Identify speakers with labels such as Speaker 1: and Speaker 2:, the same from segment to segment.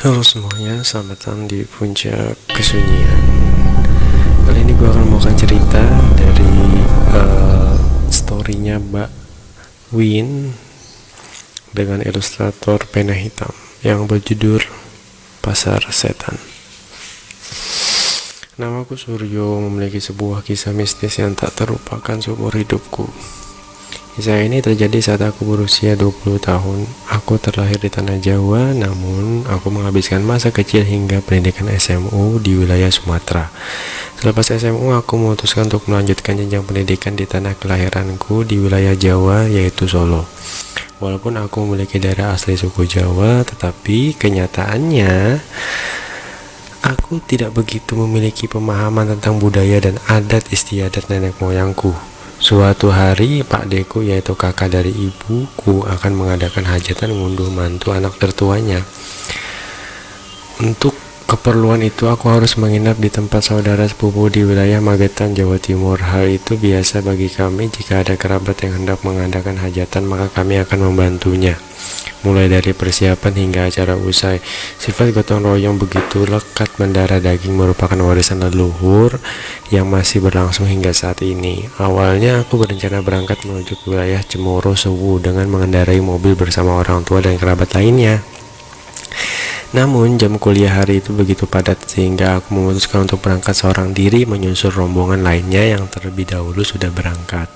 Speaker 1: Halo semuanya, selamat datang di Puncak Kesunyian. Kali ini gue akan membawakan cerita dari storynya Mbak Win dengan ilustrator pena hitam yang berjudul Pasar Setan. Namaku Suryo, memiliki sebuah kisah mistis yang tak terlupakan seumur hidupku. Kisah ini terjadi saat aku berusia 20 tahun. Aku terlahir di tanah Jawa, namun aku menghabiskan masa kecil hingga pendidikan SMU di wilayah Sumatera. Selepas SMU, aku memutuskan untuk melanjutkan jenjang pendidikan di tanah kelahiranku di wilayah Jawa, yaitu Solo. Walaupun aku memiliki daerah asli suku Jawa, tetapi kenyataannya aku tidak begitu memiliki pemahaman tentang budaya dan adat istiadat nenek moyangku. Suatu hari, Pak Deku, yaitu kakak dari ibuku, akan mengadakan hajatan ngunduh mantu anak tertuanya. Untuk keperluan itu, aku harus menginap di tempat saudara sepupu di wilayah Magetan, Jawa Timur. Hal itu biasa bagi kami. Jika ada kerabat yang hendak mengadakan hajatan, maka kami akan membantunya. Mulai dari persiapan hingga acara usai. Sifat gotong royong begitu lekat mendarah daging merupakan warisan leluhur yang masih berlangsung hingga saat ini. Awalnya aku berencana berangkat menuju ke wilayah Cemoro Sewu dengan mengendarai mobil bersama orang tua dan kerabat lainnya. Namun jam kuliah hari itu begitu padat sehingga aku memutuskan untuk berangkat seorang diri menyusul rombongan lainnya yang terlebih dahulu sudah berangkat.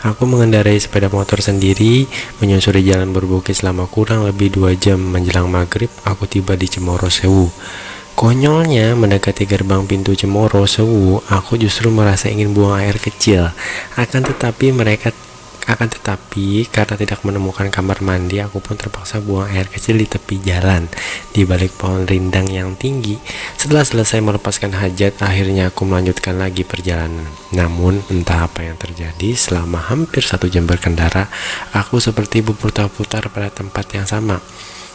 Speaker 1: Aku mengendarai sepeda motor sendiri menyusuri jalan berbukit selama kurang lebih 2 jam. Menjelang maghrib aku tiba di Cemoro Sewu. Konyolnya, mendekati gerbang pintu Cemoro Sewu, aku justru merasa ingin buang air kecil. Akan tetapi karena tidak menemukan kamar mandi, aku pun terpaksa buang air kecil di tepi jalan di balik pohon rindang yang tinggi. Setelah selesai melepaskan hajat, akhirnya aku melanjutkan lagi perjalanan. Namun entah apa yang terjadi, selama hampir 1 jam berkendara, aku seperti berputar-putar pada tempat yang sama.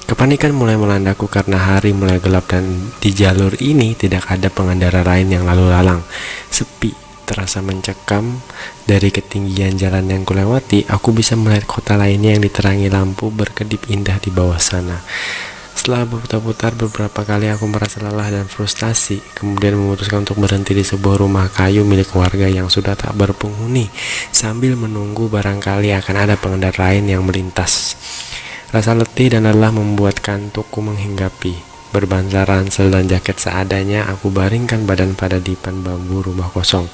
Speaker 1: Kepanikan mulai melandaku karena hari mulai gelap dan di jalur ini tidak ada pengendara lain yang lalu lalang. Sepi terasa mencekam. Dari ketinggian jalan yang kulewati, aku bisa melihat kota lainnya yang diterangi lampu berkedip indah di bawah sana. Setelah berputar-putar beberapa kali, aku merasa lelah dan frustasi, kemudian memutuskan untuk berhenti di sebuah rumah kayu milik warga yang sudah tak berpenghuni, sambil menunggu barangkali akan ada pengendara lain yang melintas. Rasa letih dan lelah membuat kantukku menghinggapi. Berbahan ransel dan jaket seadanya, aku baringkan badan pada dipan bambu rumah kosong.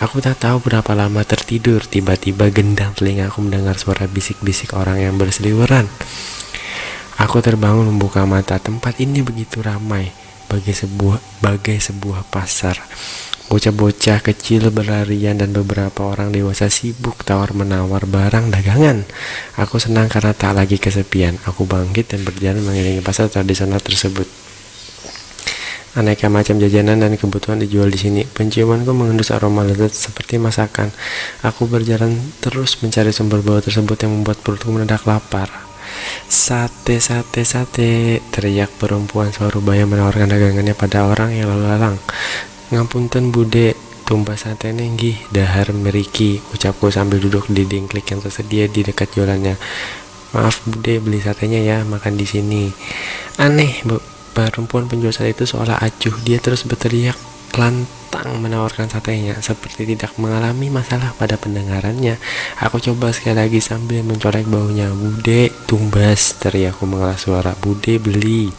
Speaker 1: Aku tak tahu berapa lama tertidur. Tiba-tiba gendang telingaku mendengar suara bisik-bisik orang yang berseliweran. Aku terbangun membuka mata. Tempat ini begitu ramai, bagai sebuah pasar. Bocah-bocah kecil berlarian dan beberapa orang dewasa sibuk tawar-menawar barang dagangan. Aku senang karena tak lagi kesepian. Aku bangkit dan berjalan mengelilingi pasar tradisional tersebut. Aneka macam jajanan dan kebutuhan dijual di sini. Penciumanku mengendus aroma lezat seperti masakan. Aku berjalan terus mencari sumber bau tersebut yang membuat perutku mendadak lapar. Sate, sate, sate, teriak perempuan Surabaya menawarkan dagangannya pada orang yang lalu lalang. Ngapunten bude, tumbas sate nenggih, dahar meriki, ucapku sambil duduk di dingklik yang tersedia di dekat jualannya. Maaf bude, beli satenya ya, makan di sini. Aneh, perempuan penjual sate itu seolah acuh. Dia terus berteriak lantang menawarkan satenya, seperti tidak mengalami masalah pada pendengarannya. Aku coba sekali lagi sambil mencolek baunya. Bude, tumbas, teriakku mengeras suara. Bude, beli.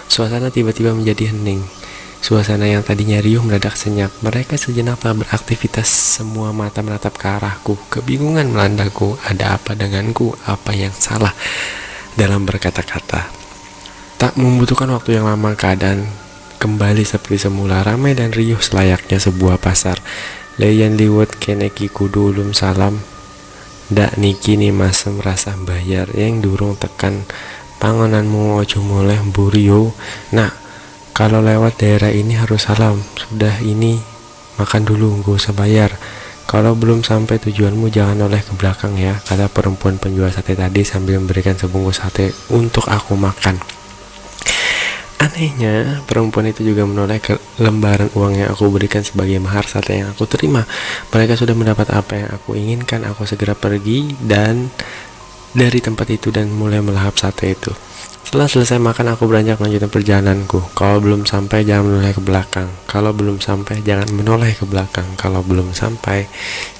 Speaker 1: Suasana tiba-tiba menjadi hening. Suasana yang tadinya riuh mendadak senyap. Mereka sejenak telah beraktivitas, semua mata menatap ke arahku. Kebingungan melandaku. Ada apa denganku? Apa yang salah dalam berkata-kata? Tak membutuhkan waktu yang lama, keadaan kembali seperti semula, ramai dan riuh selayaknya sebuah pasar. Layan liwat keneki kudu ulum salam. Dak niki ni masem rasa bayar yang durung tekan pangonanmu ojo moleh burio. Nah, kalau lewat daerah ini harus salam. Sudah ini, makan dulu, gak usah bayar. Kalau belum sampai tujuanmu jangan oleh ke belakang ya, kata perempuan penjual sate tadi sambil memberikan sebungkus sate untuk aku makan. Anehnya, perempuan itu juga menoleh ke lembaran uang yang aku berikan sebagai mahar sate yang aku terima. Mereka sudah mendapat apa yang aku inginkan. Aku segera pergi dan dari tempat itu dan mulai melahap sate itu. Setelah selesai makan, aku beranjak melanjutkan perjalananku. Kalau belum sampai, jangan menoleh ke belakang. Kalau belum sampai, jangan menoleh ke belakang. Kalau belum sampai,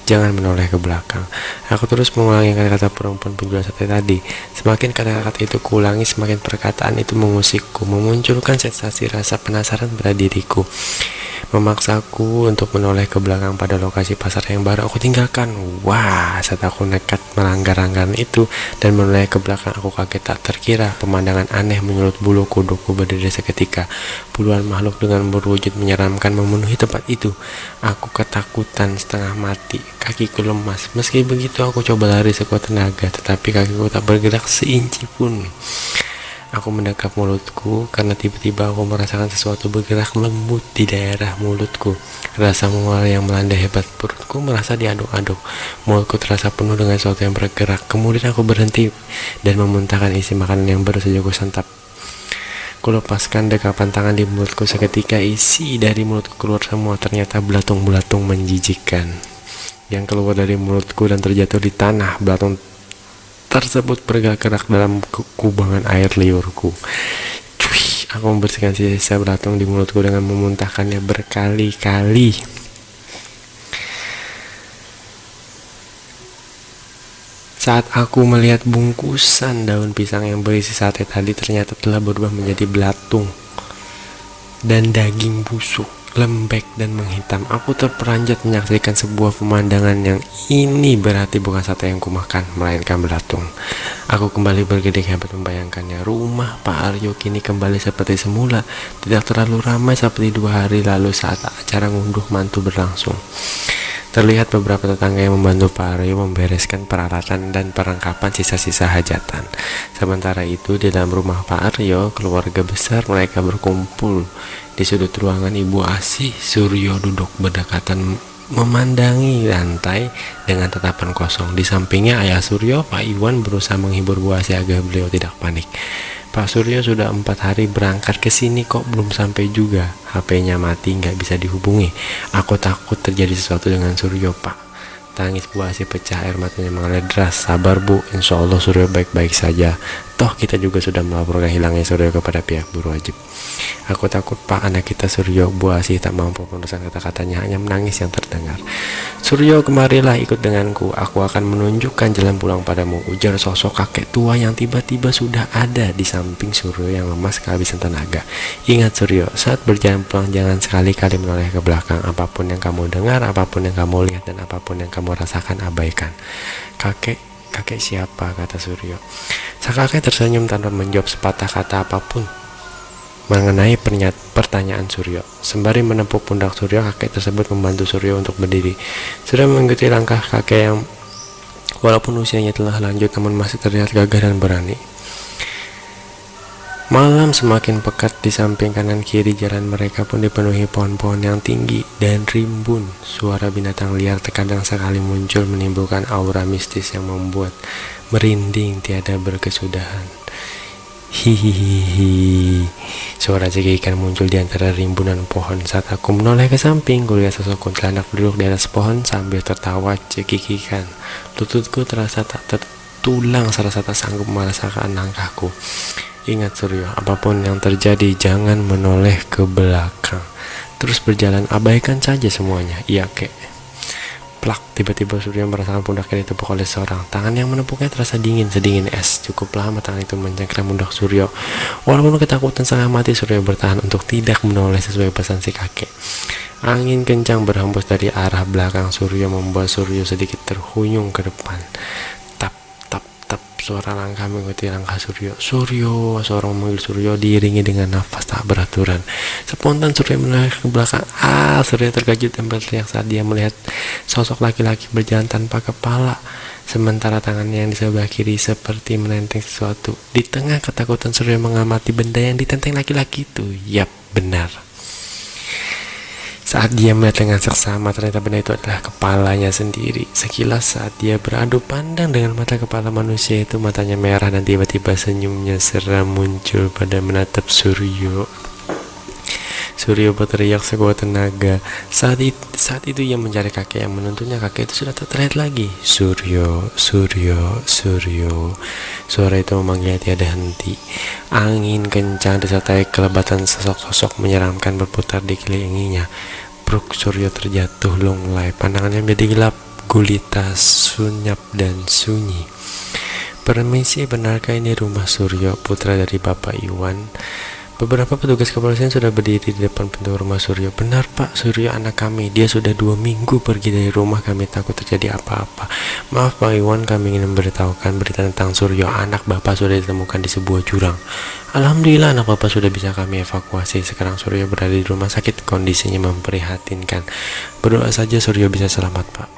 Speaker 1: jangan menoleh ke belakang. Aku terus mengulangi kata-kata perempuan penjual sate tadi. Semakin kata-kata itu kuulangi, semakin perkataan itu mengusikku, memunculkan sensasi rasa penasaran pada diriku, memaksaku untuk menoleh ke belakang pada lokasi pasar yang baru aku tinggalkan. Wah, saat aku nekat melanggar rangkaian itu dan menoleh ke belakang, aku kaget tak terkira. Pemandangan aneh menyulut bulu kuduku berdiri seketika. Puluhan makhluk dengan berwujud menyeramkan memenuhi tempat itu. Aku ketakutan setengah mati, kakiku lemas. Meski begitu, aku coba lari sekuat tenaga, tetapi kakiku tak bergerak seinci pun. Aku mendekap mulutku karena tiba-tiba aku merasakan sesuatu bergerak lembut di daerah mulutku. Rasa mual yang melanda hebat, perutku merasa diaduk-aduk. Mulutku terasa penuh dengan sesuatu yang bergerak. Kemudian aku berhenti dan memuntahkan isi makanan yang baru saja aku santap. Kulepaskan dekapan tangan di mulutku, seketika isi dari mulutku keluar semua. Ternyata belatung-belatung menjijikkan yang keluar dari mulutku dan terjatuh di tanah. Belatung tersebut bergerak dalam kubangan air liurku. Cuy, aku membersihkan sisa belatung di mulutku dengan memuntahkannya berkali-kali. Saat aku melihat bungkusan daun pisang yang berisi sate tadi ternyata telah berubah menjadi belatung dan daging busuk, lembek dan menghitam. Aku terperanjat menyaksikan sebuah pemandangan yang ini berarti bukan sate yang kumakan, melainkan belatung. Aku kembali bergedek hebat membayangkannya. Rumah Pak Aryo kini kembali seperti semula, tidak terlalu ramai seperti 2 hari lalu saat acara ngunduh mantu berlangsung. Terlihat beberapa tetangga yang membantu Pak Aryo membereskan peralatan dan perlengkapan sisa-sisa hajatan. Sementara itu, di dalam rumah Pak Aryo, keluarga besar mereka berkumpul. Di sudut ruangan, Ibu Asih Suryo duduk berdekatan memandangi lantai dengan tatapan kosong. Di sampingnya Ayah Suryo, Pak Iwan, berusaha menghibur Bu Asih agar beliau tidak panik. Pak Suryo sudah 4 hari berangkat ke sini kok belum sampai juga. HP-nya mati, nggak bisa dihubungi. Aku takut terjadi sesuatu dengan Suryo, Pak. Tangis Bu Asih pecah, air matanya mengalir deras. Sabar Bu, insya Allah Suryo baik-baik saja. Toh kita juga sudah melaporkan hilangnya Suryo kepada pihak berwajib. Aku takut Pak, anak kita Suryo. Bu Asih tak mampu meneruskan kata-katanya, hanya menangis yang terdengar. Suryo, kemarilah ikut denganku. Aku akan menunjukkan jalan pulang padamu, ujar sosok kakek tua yang tiba-tiba sudah ada di samping Suryo yang lemas kehabisan tenaga. Ingat Suryo, saat berjalan pulang jangan sekali-kali menoleh ke belakang. Apapun yang kamu dengar, apapun yang kamu lihat, dan apapun yang kamu rasakan, abaikan. Kakek siapa? Kata Suryo. Sang kakek tersenyum tanpa menjawab sepatah kata apapun mengenai pertanyaan Suryo. Sembari menepuk pundak Suryo, kakek tersebut membantu Suryo untuk berdiri. Suryo mengikuti langkah kakek yang walaupun usianya telah lanjut namun masih terlihat gagah dan berani. Malam semakin pekat, di samping kanan kiri jalan mereka pun dipenuhi pohon-pohon yang tinggi dan rimbun. Suara binatang liar terkadang sekali muncul menimbulkan aura mistis yang membuat merinding tiada berkesudahan. Hihihi. Suara cekikikan muncul di antara rimbunan pohon. Saat aku menoleh ke samping, kulihat sosok kuntilanak duduk di atas pohon sambil tertawa cekikikan. Lututku terasa tak tertulang, serasa tak sanggup merasakan langkahku. Ingat Suryo, apapun yang terjadi jangan menoleh ke belakang. Terus berjalan, abaikan saja semuanya. Iya kek. Plak, tiba-tiba Suryo merasakan pundaknya ditepuk oleh seorang. Tangan yang menepuknya terasa dingin, sedingin es. Cukup lama tangan itu mencengkram pundak Suryo. Walaupun ketakutan setengah mati, Suryo bertahan untuk tidak menoleh sesuai pesan si kakek. Angin kencang berhembus dari arah belakang Suryo membuat Suryo sedikit terhuyung ke depan. Tap, tap, tap, suara langkah mengikuti langkah Suryo. Suryo, seorang memanggil Suryo diiringi dengan nafas tak beraturan. Spontan Suryo menoleh ke belakang. Suryo terkejut dan berteriak saat dia melihat sosok laki-laki berjalan tanpa kepala, sementara tangannya yang di sebelah kiri seperti menenteng sesuatu. Di tengah ketakutan, Suryo mengamati benda yang ditenteng laki-laki itu. Yap, benar. Saat dia melihat dengan seksama, ternyata benda itu adalah kepalanya sendiri. Sekilas saat dia beradu pandang dengan mata kepala manusia itu, matanya merah dan tiba-tiba senyumnya seram muncul pada menatap Suryo. Suryo berteriak sekuat tenaga. Saat itu ia mencari kakek yang menuntunnya. Kakek itu sudah tak terlihat lagi. Suryo, Suryo, Suryo. Suara itu memanggilnya tiada henti. Angin kencang disertai kelebatan sosok-sosok menyeramkan berputar dikelilinginya. Perut Suryo terjatuh lunglai. Pandangannya menjadi gelap, gulita, sunyap dan sunyi. Permisi, benarkah ini rumah Suryo, putra dari Bapak Iwan? Beberapa petugas kepolisian sudah berdiri di depan pintu rumah Suryo. Benar Pak, Suryo anak kami. Dia sudah 2 minggu pergi dari rumah. Kami takut terjadi apa-apa. Maaf Pak Iwan, kami ingin memberitahukan berita tentang Suryo. Anak Bapak sudah ditemukan di sebuah jurang. Alhamdulillah anak Bapak sudah bisa kami evakuasi. Sekarang Suryo berada di rumah sakit. Kondisinya memprihatinkan. Berdoa saja Suryo bisa selamat Pak.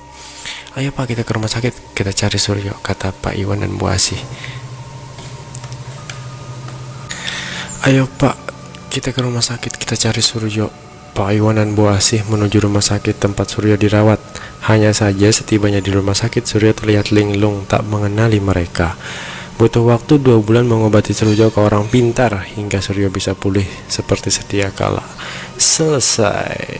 Speaker 1: Ayo Pak, kita ke rumah sakit, kita cari Suryo, kata Pak Iwan dan Bu Asih. Ayo Pak, kita ke rumah sakit, kita cari Suryo. Pak Iwan dan Bu Asih menuju rumah sakit tempat Suryo dirawat. Hanya saja setibanya di rumah sakit, Suryo terlihat linglung, tak mengenali mereka. Butuh waktu 2 bulan mengobati Suryo ke orang pintar hingga Suryo bisa pulih seperti sedia kala. Selesai.